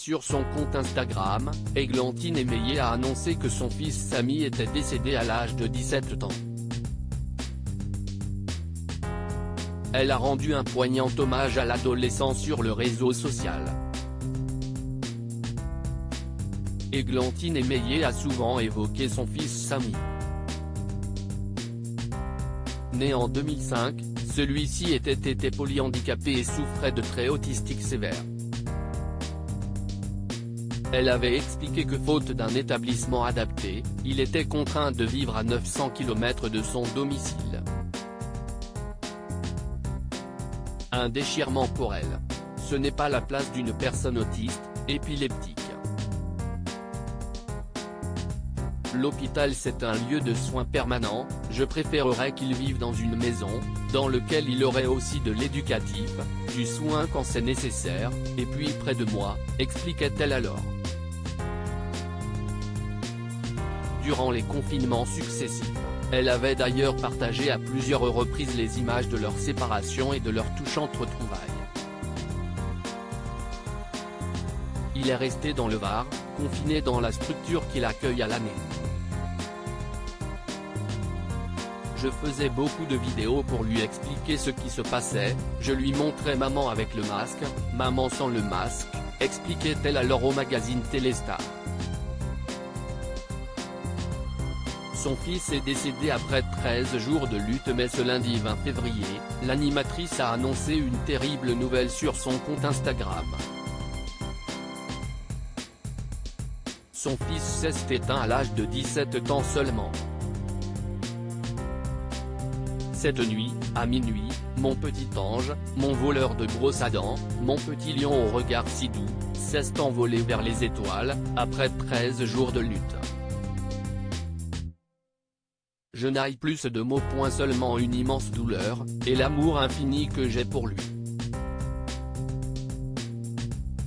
Sur son compte Instagram, Églantine Émeillé a annoncé que son fils Samy était décédé à l'âge de 17 ans. Elle a rendu un poignant hommage à l'adolescent sur le réseau social. Églantine Émeillé a souvent évoqué son fils Samy. Né en 2005, celui-ci était polyhandicapé et souffrait de traits autistiques sévères. Elle avait expliqué que faute d'un établissement adapté, il était contraint de vivre à 900 km de son domicile. Un déchirement pour elle. Ce n'est pas la place d'une personne autiste, épileptique. L'hôpital c'est un lieu de soins permanent, je préférerais qu'il vive dans une maison, dans lequel il aurait aussi de l'éducatif, du soin quand c'est nécessaire, et puis près de moi, expliquait-elle alors. Durant les confinements successifs, elle avait d'ailleurs partagé à plusieurs reprises les images de leur séparation et de leur touchante retrouvaille. Il est resté dans le Var, confiné dans la structure qui l'accueille à l'année. Je faisais beaucoup de vidéos pour lui expliquer ce qui se passait, je lui montrais maman avec le masque, maman sans le masque, expliquait-elle alors au magazine Téléstar. Son fils est décédé après 13 jours de lutte mais ce lundi 20 février, l'animatrice a annoncé une terrible nouvelle sur son compte Instagram. Son fils s'est éteint à l'âge de 17 ans seulement. Cette nuit, à minuit, mon petit ange, mon voleur de brosses à dents, mon petit lion au regard si doux, s'est envolé vers les étoiles, après 13 jours de lutte. Je n'aille plus de mots. Seulement une immense douleur, et l'amour infini que j'ai pour lui.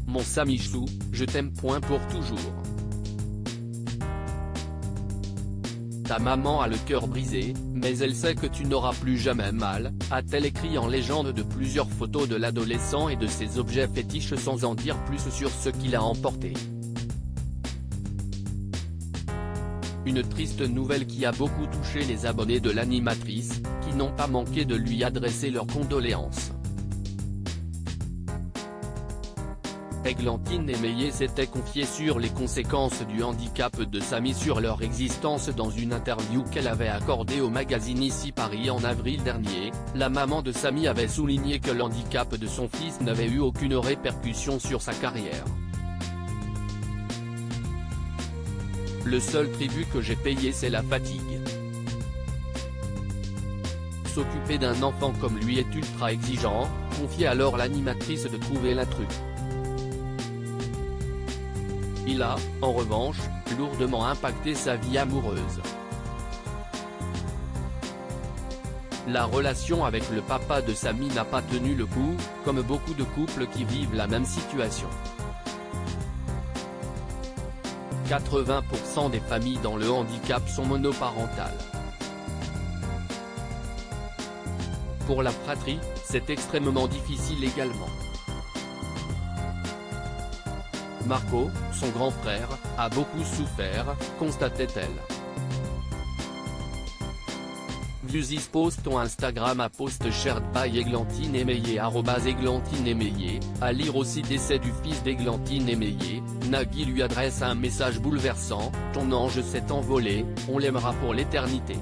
Mon Samichou, je t'aime. Pour toujours. Ta maman a le cœur brisé, mais elle sait que tu n'auras plus jamais mal, a-t-elle écrit en légende de plusieurs photos de l'adolescent et de ses objets fétiches sans en dire plus sur ce qu'il a emporté. Une triste nouvelle qui a beaucoup touché les abonnés de l'animatrice, qui n'ont pas manqué de lui adresser leurs condoléances. Églantine Émeillé s'était confiée sur les conséquences du handicap de Samy sur leur existence dans une interview qu'elle avait accordée au magazine Ici Paris en avril dernier. La maman de Samy avait souligné que l'handicap de son fils n'avait eu aucune répercussion sur sa carrière. Le seul tribut que j'ai payé c'est la fatigue. S'occuper d'un enfant comme lui est ultra exigeant, confiait alors l'animatrice de Trouver l'intrus. Il a, en revanche, lourdement impacté sa vie amoureuse. La relation avec le papa de Samy n'a pas tenu le coup, comme beaucoup de couples qui vivent la même situation. 80% des familles dans le handicap sont monoparentales. Pour la fratrie, c'est extrêmement difficile également. Marco, son grand frère, a beaucoup souffert, constatait-elle. Views is post on Instagram à post shared by Églantine Émeillé @Églantine Émeillé, à lire aussi décès du fils d'Églantine Émeillé, Nagui lui adresse un message bouleversant, ton ange s'est envolé, on l'aimera pour l'éternité.